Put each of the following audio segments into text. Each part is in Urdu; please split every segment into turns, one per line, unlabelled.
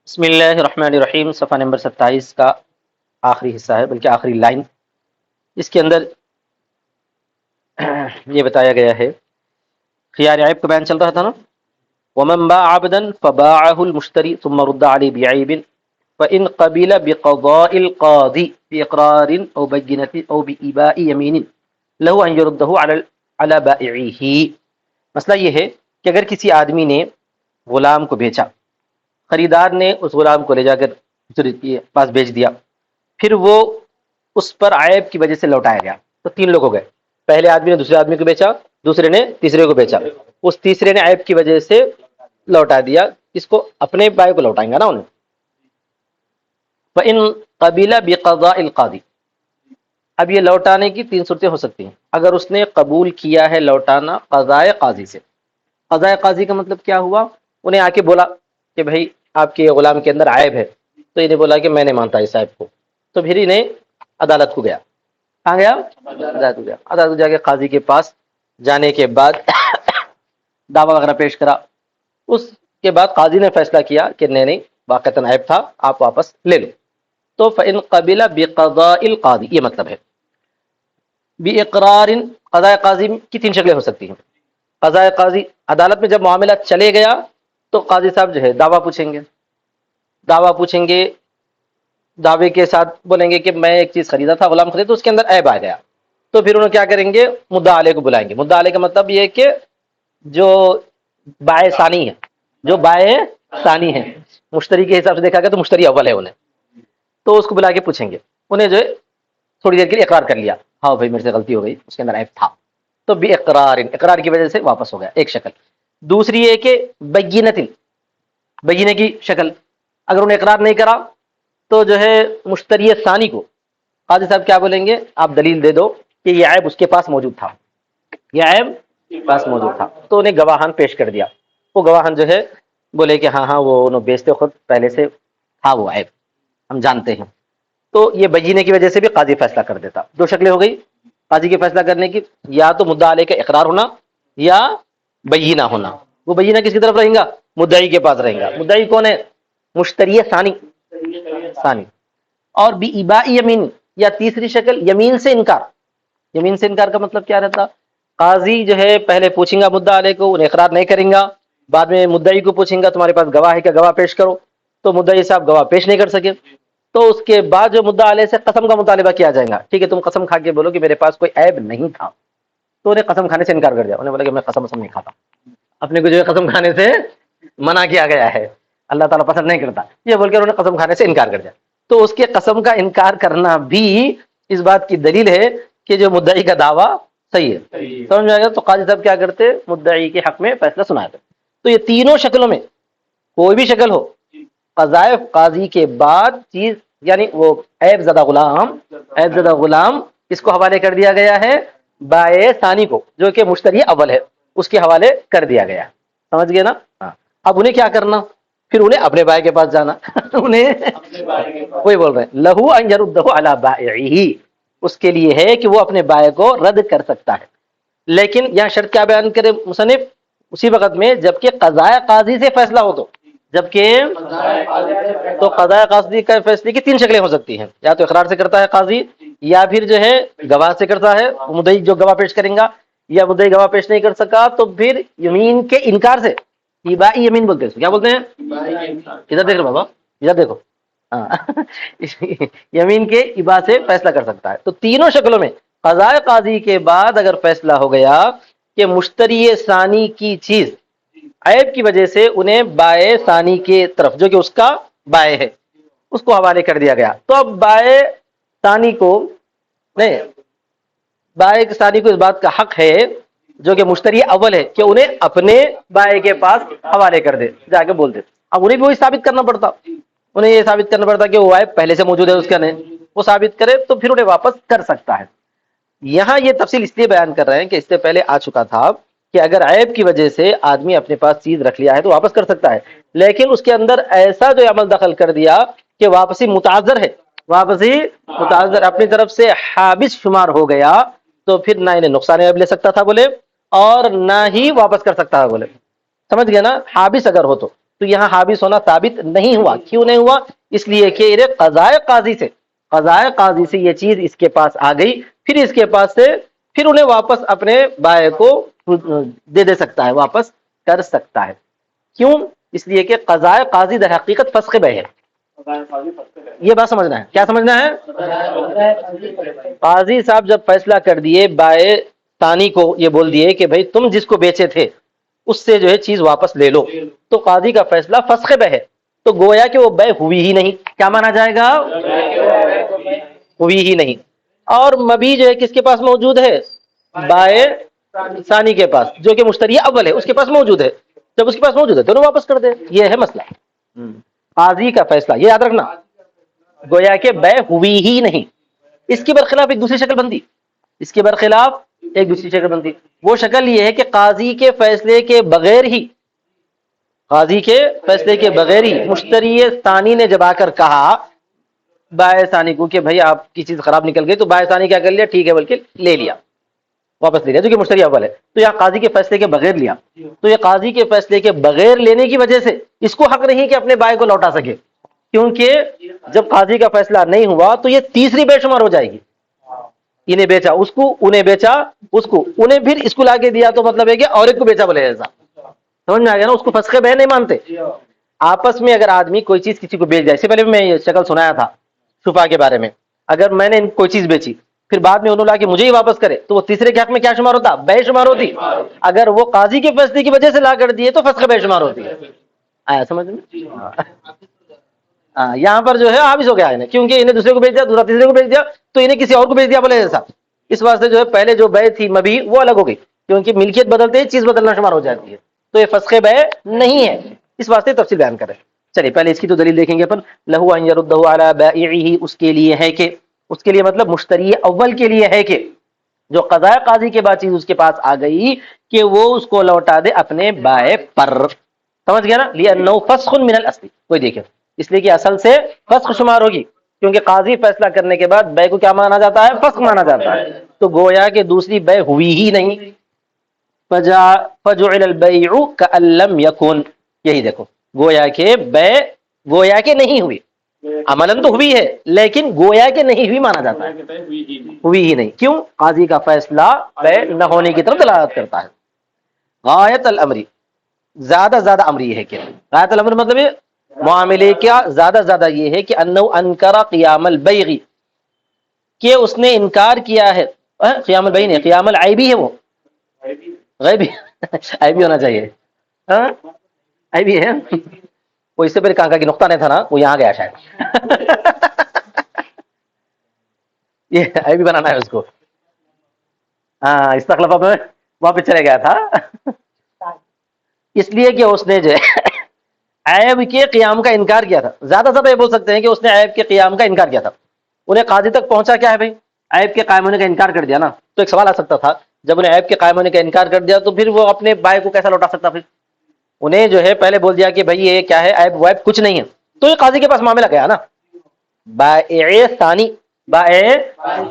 بسم اللہ الرحمن الرحیم، صفحہ نمبر 27 کا آخری حصہ ہے، بلکہ آخری لائن. اس کے اندر یہ بتایا گیا ہے، خیار عیب کا بیان چل رہا تھا نا. ومن باع عبدا فباعه المشتری ثم رد عليه بعيب فإن قبل بقضاء القاضي بإقرار أو بينة أو بإباء يمين له أن يرده على بائعه. مسئلہ یہ ہے کہ اگر کسی آدمی نے غلام کو بیچا، خریدار نے اس غلام کو لے جا کر دوسرے کے پاس بیچ دیا، پھر وہ اس پر عیب کی وجہ سے لوٹایا گیا، تو تین لوگ ہو گئے. پہلے آدمی نے دوسرے آدمی کو بیچا، دوسرے نے تیسرے کو بیچا، اس تیسرے نے عیب کی وجہ سے لوٹا دیا، اس کو اپنے بائیں کو لوٹائیں گا نا انہیں. فَإِن قَبِلَ بِقَضَاءِ الْقَاضِي، اب یہ لوٹانے کی تین صورتیں ہو سکتی ہیں. اگر اس نے قبول کیا ہے لوٹانا قضائے قاضی سے. قضائے قاضی کا مطلب کیا ہوا؟ انہیں آ کے بولا کہ بھائی آپ کے غلام کے اندر عیب ہے، تو انہیں بولا کہ میں نے مانتا اس عیب کو، تو پھر انہیں عدالت کو گیا. کہاں گیا؟ عدالت کو گیا. عدالت کو جا کے قاضی کے پاس جانے کے بعد دعویٰ وغیرہ پیش کرا. اس کے بعد قاضی نے فیصلہ کیا کہ نہیں واقعتاً عیب تھا، آپ واپس لے لو. تو فإن قبل بقضاء القاضی، یہ مطلب ہے. بإقرار، قضاء قاضی کی تین شکلیں ہو سکتی ہیں. قضاء قاضی، عدالت میں جب معاملہ چلے گیا تو قاضی صاحب جو ہے دعویٰ پوچھیں گے. دعوے کے ساتھ بولیں گے کہ میں ایک چیز خریدا تھا، غلام خریدا، تو اس کے اندر عیب آ گیا. تو پھر انہوں کیا کریں گے؟ مدعا علیہ کو بلائیں گے. مدعا علیہ کا مطلب یہ کہ جو بائع ثانی ہے، جو بائع ثانی ہے، مشتری کے حساب سے دیکھا گیا تو مشتری اول ہے انہیں، تو اس کو بلا کے پوچھیں گے. انہیں جو ہے تھوڑی دیر کے لیے اقرار کر لیا، ہاں بھائی میرے سے غلطی ہو گئی، اس کے اندر عیب تھا، تو بھی اقرار، اقرار کی وجہ سے واپس ہو گیا، ایک شکل. دوسری یہ کہ بینۃ، بینہ کی شکل، اگر انہیں اقرار نہیں کرا تو جو ہے مشتری ثانی کو قاضی صاحب کیا بولیں گے؟ آپ دلیل دے دو کہ یہ عیب اس کے پاس موجود تھا، یہ عیب پاس موجود تھا. تو انہیں گواہان پیش کر دیا. وہ گواہان جو ہے بولے کہ ہاں وہ انہوں بیچتے خود پہلے سے تھا وہ عیب، ہم جانتے ہیں. تو یہ بینہ کی وجہ سے بھی قاضی فیصلہ کر دیتا. دو شکلیں ہو گئی قاضی کے فیصلہ کرنے کی، یا تو مدعا علیہ کا اقرار ہونا یا بینہ ہونا. وہ بینہ کس کی طرف رہیں گا؟ مدعی کے پاس رہیں گا. مدعی کون ہے؟ مشتری ثانی. اور بھی اباء یمین، یا تیسری شکل یمین سے انکار. یمین سے انکار کا مطلب کیا رہتا؟ قاضی جو ہے پہلے پوچھیں گا مدعا علیہ کو، انہیں اقرار نہیں کریں گا، بعد میں مدعی کو پوچھیں گا تمہارے پاس گواہ ہے کیا، گواہ پیش کرو، تو مدعی صاحب گواہ پیش نہیں کر سکے. تو اس کے بعد جو مدعا علیہ سے قسم کا مطالبہ کیا جائے گا، ٹھیک ہے تم قسم کھا کے بولو کہ میرے پاس کوئی عیب نہیں تھا. تو انہیں قسم کھانے سے انکار کر دیا. انہیں بولا کہ میں قسم نہیں کھاتا، اپنے کو جو ہے قسم کھانے سے منع کیا گیا ہے، اللہ تعالیٰ پسند نہیں کرتا، یہ بول کے انہوں نے قسم کھانے سے انکار کر دیا. تو اس کے قسم کا انکار کرنا بھی اس بات کی دلیل ہے کہ جو مدعی کا دعویٰ صحیح ہے. سمجھ میں آ گیا؟ تو قاضی صاحب کیا کرتے؟ مدعی کے حق میں فیصلہ سناتے. تو یہ تینوں شکلوں میں کوئی بھی شکل ہو، قضائے قاضی کے بعد چیز، یعنی وہ عیب زدہ غلام اس کو حوالے کر دیا گیا ہے بائع ثانی کو، جو کہ مشتری اول ہے، اس کے حوالے کر دیا گیا. سمجھ گئے نا؟ ہاں. اب انہیں کیا کرنا؟ پھر انہیں اپنے بائع کے پاس جانا. انہیں وہی بول رہے ہیں لہو ان یردہ علی بائعہ، اس کے لیے ہے کہ وہ اپنے بائع کو رد کر سکتا ہے. لیکن یہاں شرط کیا بیان کرے مصنف؟ اسی وقت میں جبکہ قضائے قاضی سے فیصلہ ہو. تو جبکہ تو قضائے قاضی کا فیصلے کی تین شکلیں ہو سکتی ہیں، یا تو اقرار سے کرتا ہے قاضی، یا پھر جو ہے گواہ سے کرتا ہے مدعی جو گواہ پیش کریں گا، یا مدعی گواہ پیش نہیں کر سکا تو پھر یمین کے انکار سے، ابائی یمین بولتے ہیں. کیا بولتے ہیں؟ ادھر دیکھ لو بابا، ادھر دیکھو. ہاں یمین کے ابا سے فیصلہ کر سکتا ہے. تو تینوں شکلوں میں قضائے قاضی کے بعد اگر فیصلہ ہو گیا کہ مشتری ثانی کی چیز عیب کی وجہ سے انہیں بائع ثانی کے طرف، جو کہ اس کا بائع ہے، اس کو حوالے کر دیا گیا، تو اب بائع ثانی کو نہیں، بائع ثانی کو اس بات کا حق ہے جو کہ مشتری اول ہے کہ انہیں اپنے بائع کے پاس حوالے کر دے، جا کے بول دے. اب انہیں بھی وہی ثابت کرنا پڑتا، انہیں یہ ثابت کرنا پڑتا کہ وہ عیب پہلے سے موجود ہے اس کا، نہیں وہ ثابت کرے تو پھر انہیں واپس کر سکتا ہے. یہاں یہ تفصیل اس لیے بیان کر رہے ہیں کہ اس سے پہلے آ چکا تھا کہ اگر عیب کی وجہ سے آدمی اپنے پاس چیز رکھ لیا ہے تو واپس کر سکتا ہے، لیکن اس کے اندر ایسا جو عمل دخل کر دیا کہ واپسی متعذر ہے، واپسی متعذر اپنی طرف سے حابس شمار ہو گیا، تو پھر نہ انہیں نقصان عیب لے سکتا تھا بولے، اور نہ ہی واپس کر سکتا تھا بولے. سمجھ گیا نا؟ حابس اگر ہو تو تو یہاں حابس ہونا ثابت نہیں ہوا. کیوں نہیں ہوا؟ اس لیے کہ قضائے قاضی سے یہ چیز اس کے پاس آ گئی، پھر اس کے پاس سے پھر انہیں واپس اپنے بائے کو دے سکتا ہے، واپس کر سکتا ہے. کیوں؟ اس لیے کہ قضائے قاضی در حقیقت فسخ بے ہے. یہ بات سمجھنا ہے. کیا سمجھنا ہے؟ قاضی صاحب جب فیصلہ کر دیے، بائے ثانی کو یہ بول دیے کہ بھائی تم جس کو بیچے تھے اس سے جو ہے چیز واپس لے لو، تو قاضی کا فیصلہ فسخ بے ہے. تو گویا کہ وہ بے ہوئی ہی نہیں. کیا مانا جائے گا؟ ہوئی ہی نہیں. اور مبی جو ہے کس کے پاس موجود ہے؟ بائے ثانی کے پاس، جو کہ مشتری اول ہے، اس کے پاس موجود ہے. جب اس کے پاس موجود ہے تو انہیں واپس کر دے. یہ ہے مسئلہ. قاضی کا فیصلہ یہ یاد رکھنا، گویا کہ بے ہوئی ہی نہیں. اس کے برخلاف ایک دوسری شکل بنتی، اس کے برخلاف ایک دوسری شکل بنتی. وہ شکل یہ ہے کہ قاضی کے فیصلے کے بغیر ہی مشتری ثانی نے جب آ کر کہا بائے ثانی کو کہ بھائی آپ کی چیز خراب نکل گئی، تو بائے ثانی کیا کر لیا؟ ٹھیک ہے بلکہ لے لیا، واپس لے لیا، جو کہ مشتری اول ہے. تو یہاں قاضی کے فیصلے کے بغیر لیا. تو یہ قاضی کے فیصلے کے بغیر لینے کی وجہ سے اس کو حق نہیں کہ اپنے بائے کو لوٹا سکے، کیونکہ جب قاضی کا فیصلہ نہیں ہوا تو یہ تیسری بے شمار ہو جائے گی. انہیں بیچا اس کو، انہیں بیچا اس کو، انہیں پھر اس کو لا کے دیا، تو مطلب ہے کہ اور ایک کو بیچا بولے ایسا. سمجھ میں آ گیا نا؟ اس کو فسخ بے نہیں مانتے. آپس میں اگر آدمی کوئی چیز کسی کو بیچ جائے، اس سے پہلے میں یہ شکل سنایا تھا شفا کے بارے میں، اگر میں نے کوئی چیز بیچی پھر بعد میں انہوں لا کے مجھے ہی واپس کرے تو وہ تیسرے کے حق میں کیا شمار ہوتا؟ بے شمار ہوتی. اگر وہ قاضی کے فیصلے کی وجہ سے لا کر دیے تو فسخ بے شمار ہوتی ہے. آیا سمجھ میں؟ ہاں، یہاں پر جو ہے حابس ہو گیا انہیں، کیونکہ انہیں دوسرے کو بیچ دیا، دوسرا تیسرے کو بیچ دیا، تو انہیں کسی اور کو بیچ دیا بولے ایسا. اس واسطے جو ہے پہلے جو بے تھی مبی وہ الگ ہو گئی، کیونکہ ملکیت بدلتے ہی چیز بدلنا شمار ہو جاتی ہے. تو یہ فسخ بے نہیں ہے. اس واسطے تفصیل بیان کریں. چلیے پہلے اس کی تو دلیل دیکھیں گے اپن. لہو ان یردہ علی بائعہ، اس کے لیے ہے کہ، اس کے لیے مطلب مشتری اول کے لیے ہے کہ جو قضاء قاضی کے بعد چیز اس کے پاس آ گئی کہ وہ اس کو لوٹا دے اپنے بائے پر. سمجھ گیا نا؟ لأنہ فسخ من الاصل. کوئی دیکھے اس لیے کہ اصل سے فسخ شمار ہوگی، کیونکہ قاضی فیصلہ کرنے کے بعد بے کو کیا مانا جاتا ہے؟ فسخ مانا جاتا ہے. تو گویا کہ دوسری بے ہوئی ہی نہیں. فجعل البیع کأن لم یکن. یہی دیکھو، گویا کہ بے گویا کہ نہیں ہوئی. عملاً تو ہوئی ہے لیکن گویا کہ نہیں ہوئی مانا جاتا ہے، ہوئی ہی نہیں. کیوں؟ قاضی کا فیصلہ بے نہ ہونے کی طرف دلالت کرتا ہے. غایت الامری، زیادہ زیادہ امر یہ ہے کہ غایت الامر مطلب یہ معاملے کا زیادہ زیادہ یہ ہے کہ انہ انکر قیام البیع، کہ اس نے انکار کیا ہے. قیام البیع نہیں، قیام العیبی ہے، وہ غیبی عیبی ہونا چاہیے. عیبی ہے وہ. اس سے پہلے کہاں کی نقطہ نہیں تھا نا، وہ یہاں گیا شاید. یہ عیبی بنانا ہے اس کو. ہاں، استخلافہ میں وہاں پہ چلے گیا تھا. اس لیے کہ اس نے جو ہے عیب کے قیام کا انکار کیا تھا. زیادہ زیادہ یہ بول سکتے ہیں کہ اس نے عیب کے قیام کا انکار کیا تھا. انہیں قاضی تک پہنچا کیا ہے بھائی؟ عیب کے قائم ہونے کا انکار کر دیا نا. تو ایک سوال آ سکتا تھا، جب انہیں عیب کے قائم ہونے کا انکار کر دیا تو پھر وہ اپنے بائے کو کیسا لوٹا سکتا؟ پھر انہیں جو ہے پہلے بول دیا کہ بھائی یہ کیا ہے، عیب ویب کچھ نہیں ہے. تو یہ قاضی کے پاس معاملہ گیا نا. بائع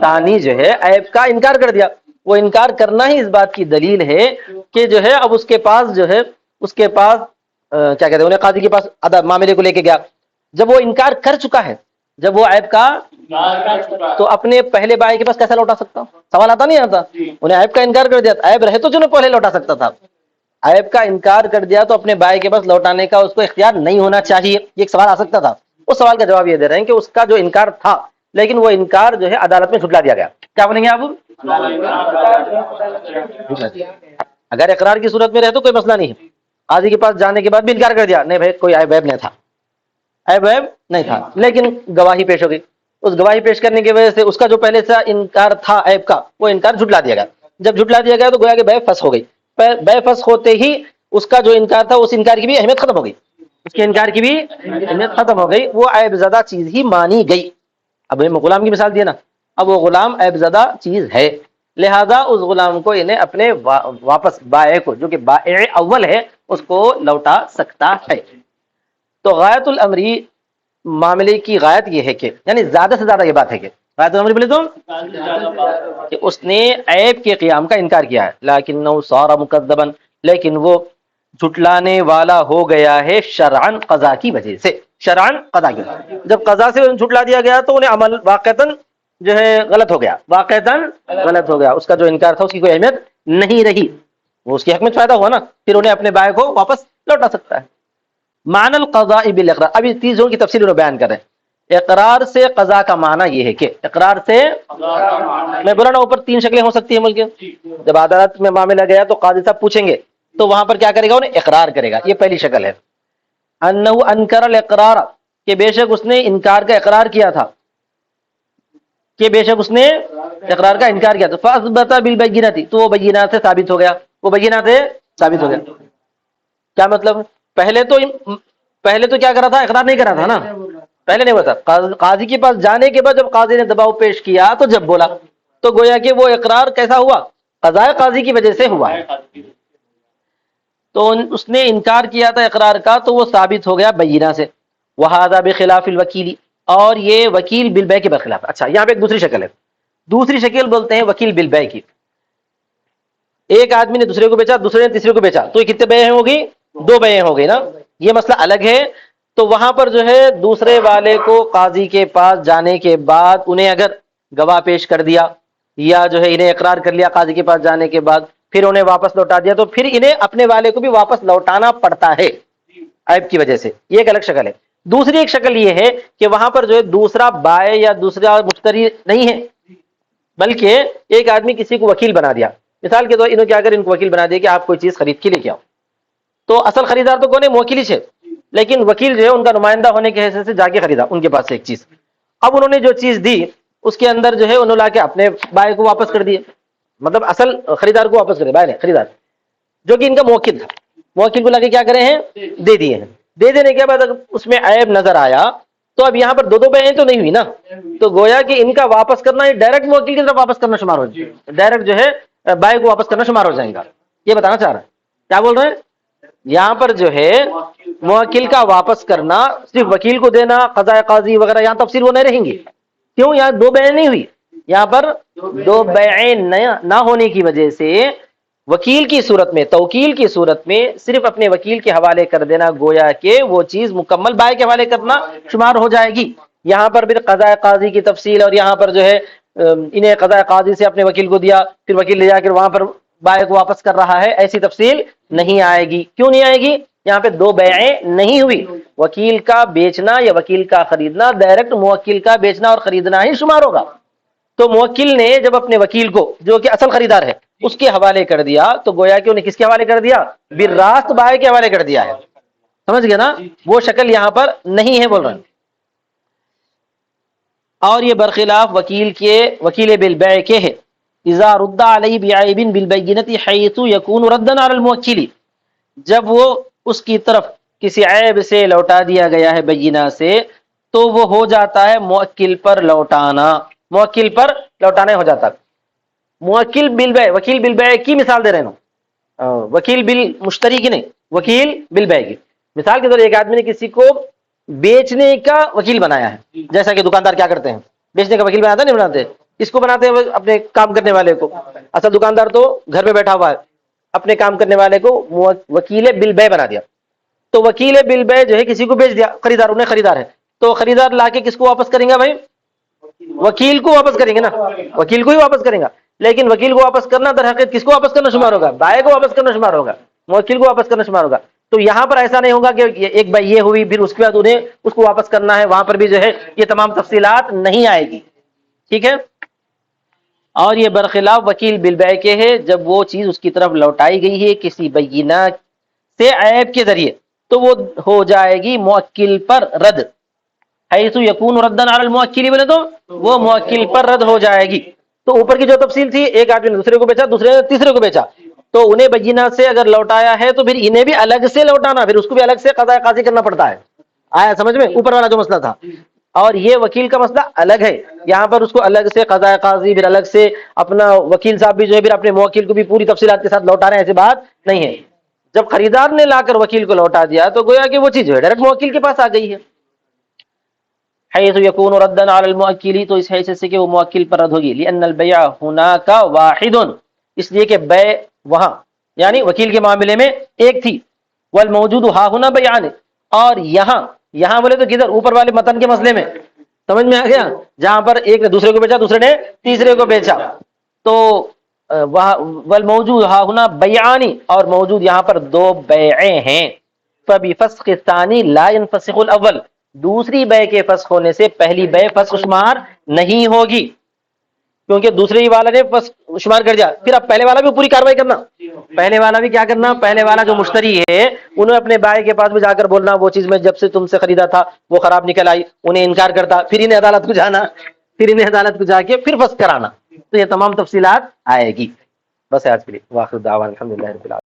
ثانی جو ہے عیب کا انکار کر دیا. وہ انکار کرنا ہی اس بات کی دلیل ہے کہ جو ہے اب اس کے پاس جو ہے کیا کہتے ہیں، انہیں قاضی کے پاس معاملے کو لے کے گیا. جب وہ انکار کر چکا ہے، جب وہ عیب کا، تو اپنے پہلے بائے کے پاس کیسا لوٹا سکتا؟ سوال آتا نہیں آتا؟ انہیں عیب کا انکار کر دیا، عیب رہے تو جو پہلے لوٹا سکتا تھا. عیب کا انکار کر دیا تو اپنے بائے کے پاس لوٹانے کا اس کو اختیار نہیں ہونا چاہیے. یہ ایک سوال آ سکتا تھا. اس سوال کا جواب یہ دے رہے ہیں کہ اس کا جو انکار تھا، لیکن وہ انکار جو ہے عدالت میں جھٹلا دیا گیا. کیا بنیں گے آپ؟ اگر اقرار کی صورت میں رہے تو کوئی مسئلہ نہیں ہے. قاضی کے پاس جانے کے بعد بھی انکار کر دیا، نہیں بھائی کوئی عیب نہیں تھا، عیب نہیں تھا، لیکن گواہی پیش ہو گئی. اس گواہی پیش کرنے کی وجہ سے اس کا جو پہلے سے انکار تھا عیب کا، وہ انکار جھٹلا دیا گیا. جب جھٹلا دیا گیا تو گویا کہ بے فسخ ہو گئی. بے فسخ ہوتے ہی اس کا جو انکار تھا، اس انکار کی بھی اہمیت ختم ہو گئی. اس کے انکار کی بھی اہمیت ختم ہو گئی، وہ عیب زدہ چیز ہی مانی گئی. اب غلام کی مثال دی نا، اب وہ غلام عیب زدہ چیز ہے، لہذا اس غلام کو انہیں اپنے واپس بائع کو، جو کہ بائع اول ہے، اس کو لوٹا سکتا ہے. تو غایت الامری، معاملے کی غایت یہ ہے کہ یعنی زیادہ سے زیادہ یہ بات ہے کہ غایت الامری بولے تو کہ اس نے عیب کے قیام کا انکار کیا ہے، لیکنہ صار مکذبا، لیکن وہ جھٹلانے والا ہو گیا ہے شرعن قضا کی وجہ سے، شرعن قضا کی وجہ سے۔ جب قضا سے جھٹلا دیا گیا تو انہیں عمل واقعتاً جو ہے غلط ہو گیا، واقعتاً غلط ہو گیا، اس کا جو انکار تھا اس کی کوئی اہمیت نہیں رہی، وہ اس کے حق میں فائدہ ہوا نا، پھر انہیں اپنے بائے کو واپس لوٹا سکتا ہے۔ معنی القضاء بالاقرار، اب اس چیزوں کی تفصیل انہوں بیان کر رہے ہیں۔ اقرار سے قضا کا معنی یہ ہے کہ اقرار سے، میں بولا نا اوپر تین شکلیں ہو سکتی ہیں ملک کے، جب عدالت میں معاملہ گیا تو قاضی صاحب پوچھیں گے تو وہاں پر کیا کرے گا، انہیں اقرار کرے گا، یہ پہلی شکل ہے۔ انہ انکر الاقرار، کہ بے شک اس نے انکار کا اقرار کیا تھا، کہ بے شک اس نے اقرار کا انکار کیا تھا، فاثبت بالبینۃ، تو وہ بینات سے ثابت ہو گیا، وہ بینات سے ثابت ہو گیا۔ کیا مطلب، پہلے تو کیا کرا تھا، اقرار نہیں کرا تھا نا، پہلے نہیں بتا، قاضی کے پاس جانے کے بعد جب قاضی نے دباؤ پیش کیا تو جب بولا تو گویا کہ وہ اقرار کیسا ہوا، قضاء قاضی کی وجہ سے ہوا ہے۔ تو اس نے انکار کیا تھا اقرار کا تو وہ ثابت ہو گیا بینہ سے۔ وہذا بخلاف الوکیل، اور یہ وکیل بالبیع کے برخلاف۔ اچھا یہاں پہ ایک دوسری شکل ہے، دوسری شکل بولتے ہیں وکیل بالبیع کی۔ ایک آدمی نے دوسرے کو بیچا، دوسرے نے تیسرے کو بیچا، تو یہ کتنے بیعیں ہوگی، دو بیعیں ہو گئی نا، یہ مسئلہ الگ ہے۔ تو وہاں پر جو ہے دوسرے والے کو قاضی کے پاس جانے کے بعد انہیں اگر گواہ پیش کر دیا یا جو ہے انہیں اقرار کر لیا قاضی کے پاس جانے کے بعد، پھر انہیں واپس لوٹا دیا، تو پھر انہیں اپنے والے کو بھی واپس لوٹانا پڑتا ہے عیب کی وجہ سے، یہ ایک الگ شکل ہے۔ دوسری ایک شکل یہ ہے کہ وہاں پر جو ہے دوسرا بائع یا دوسرا مشتری نہیں ہے، بلکہ ایک آدمی کسی کو وکیل بنا دیا، مثال کے طور انہوں کیا کر ان کو وکیل بنا دیا کہ آپ کوئی چیز خرید کے لے کے آؤ، تو اصل خریدار تو کون ہے، موکل ہی ہے، لیکن وکیل جو ہے ان کا نمائندہ ہونے کی حیثیت سے جا کے خریدا ان کے پاس سے ایک چیز، اب انہوں نے جو چیز دی اس کے اندر جو ہے انہوں لا کے اپنے بائع کو واپس کر دیے، مطلب اصل خریدار کو واپس کرے، بائع نے، خریدار جو کہ ان کا موکل تھا، موکل کو لا کے کیا کرے ہیں، دے دیے ہیں۔ دے دینے کے بعد اگر اس میں عیب نظر آیا تو اب یہاں پر دو بیعیں تو نہیں ہوئی نا، تو گویا کہ ان کا واپس کرنا یہ ڈائریکٹ موکل کی طرف واپس کرنا شمار ہو جائے گا، ڈائریکٹ جو ہے بائع کو واپس کرنا شمار ہو جائے گا، یہ بتانا چاہ رہا ہے۔ کیا بول رہے ہیں، یہاں پر جو ہے موکل کا واپس کرنا، صرف وکیل کو دینا، قضاء قاضی وغیرہ یہاں تفصیل وہ نہیں رہیں گی، کیوں، یہاں دو بیعیں نہیں ہوئی، یہاں پر دو بیعیں نہ ہونے کی وجہ سے وکیل کی صورت میں، توکیل کی صورت میں صرف اپنے وکیل کے حوالے کر دینا، گویا کہ وہ چیز مکمل بائع کے حوالے کرنا شمار ہو جائے گی۔ یہاں پر پھر قضاء قاضی کی تفصیل، اور یہاں پر جو ہے انہیں قضاء قاضی سے اپنے وکیل کو دیا، پھر وکیل لے جا کر وہاں پر بائع کو واپس کر رہا ہے، ایسی تفصیل نہیں آئے گی۔ کیوں نہیں آئے گی، یہاں پہ دو بیعیں نہیں ہوئی، وکیل کا بیچنا یا وکیل کا خریدنا ڈائریکٹ موکل کا بیچنا اور خریدنا ہی شمار ہوگا۔ تو موکل نے جب اپنے وکیل کو جو کہ اصل خریدار ہے اس کے حوالے کر دیا تو گویا کہ انہیں کس کے حوالے کر دیا، بالراست بائع کے حوالے کر دیا ہے، سمجھ گیا نا، وہ شکل یہاں پر نہیں ہے، بول رہے ہیں۔ اور یہ برخلاف وکیل بالبیع کے ہے، اذا رد علیہ بعیب بالبینۃ حیث یکون ردا علی الموکل، جب وہ اس کی طرف کسی عیب سے لوٹا دیا گیا ہے بینہ سے، تو وہ ہو جاتا ہے موکل پر لوٹانا، موکل پر لوٹانا ہو جاتا ہے۔ موکل بالبیع، وکیل بالبیع کی مثال دے رہے ہیں، وکیل بالمشتری کی نہیں، وکیل بالبیع کی مثال کے طور ایک آدمی نے کسی کو بیچنے کا وکیل بنایا ہے، جیسا کہ دکاندار کیا کرتے ہیں، بیچنے کا وکیل بناتے نہیں بناتے، اس کو بناتے ہیں اپنے کام کرنے والے کو، اصل دکاندار تو گھر پہ بیٹھا ہوا ہے، اپنے کام کرنے والے کو وکیل بالبیع بنا دیا، تو وکیل بالبیع جو ہے کسی کو بیچ دیا، خریدار انہیں خریدار ہے، تو خریدار لا کے کس کو واپس کریں گا بھائی، وکیل کو واپس کریں گے نا، وکیل کو ہی واپس کریں گا، لیکن وکیل کو واپس کرنا در حقیقت کس کو واپس کرنا شمار ہوگا، بائع کو واپس کرنا شمار ہوگا، موکل کو واپس کرنا شمار ہوگا۔ تو یہاں پر ایسا نہیں ہوگا کہ ایک بھائی یہ ہوئی پھر اس کے بعد انہیں اس کو واپس کرنا ہے، وہاں پر بھی جو ہے یہ تمام تفصیلات نہیں آئے گی، ٹھیک ہے۔ اور یہ برخلاف وکیل بالبیع کے ہے، جب وہ چیز اس کی طرف لوٹائی گئی ہے کسی بینہ سے عیب کے ذریعے تو وہ ہو جائے گی موکل پر رد، حیث یکون ردا علی الموکل، بولے تو وہ موکل پر رد ہو جائے گی۔ تو اوپر کی جو تفصیل تھی، ایک آدمی نے دوسرے کو بیچا، دوسرے نے تیسرے کو بیچا، تو انہیں بینہ سے اگر لوٹایا ہے تو پھر انہیں بھی الگ سے لوٹانا، پھر اس کو بھی الگ سے قضاء قاضی کرنا پڑتا ہے، آیا سمجھ میں، اوپر والا جو مسئلہ تھا، اور یہ وکیل کا مسئلہ الگ ہے، یہاں پر اس کو الگ سے قضاء قاضی، پھر الگ سے اپنا وکیل صاحب بھی جو ہے پھر اپنے موکل کو بھی پوری تفصیلات کے ساتھ لوٹا رہے ہیں، ایسی بات نہیں ہے۔ جب خریدار نے لا کر وکیل کو لوٹا دیا تو گویا کہ وہ چیز جو ہے ڈائریکٹ موکل کے پاس آ گئی ہے، حیث یکون ردا علی الموکل، تو اس حیثیت سے کہ وہ موکل پر رد ہوگی، لان البیع ہناک واحد، اس لیے کہ بیع وہاں یعنی وکیل کے معاملے میں ایک تھی، والموجود ہا ہونا بیان، اور یہاں بولے تو کدھر؟ اوپر والے متن کے مسئلے میں، سمجھ میں آ گیا؟ جہاں پر ایک نے دوسرے کو بیچا، دوسرے نے تیسرے کو بیچا، تو والموجود ہا ہونا بیانی، اور موجود یہاں پر دو بیعیں ہیں، فبفسخ الثانی لا ينفسخ الاول، دوسری بے کے فسخ ہونے سے پہلی بے فسخ شمار نہیں ہوگی، کیونکہ دوسرے والا نے فسخ شمار کر دیا، پھر اب پہلے والا بھی پوری کاروائی کرنا، پہلے والا بھی کیا کرنا، پہلے والا جو مشتری ہے انہیں اپنے بائع کے پاس بھی جا کر بولنا وہ چیز میں جب سے تم سے خریدا تھا وہ خراب نکل آئی، انہیں انکار کرتا، پھر انہیں عدالت کو جانا، پھر انہیں عدالت کو جا کے پھر فسخ کرانا، تو یہ تمام تفصیلات آئے گی۔ بس آج کے لیے واخر دعوانا الحمدللہ رب العالمین۔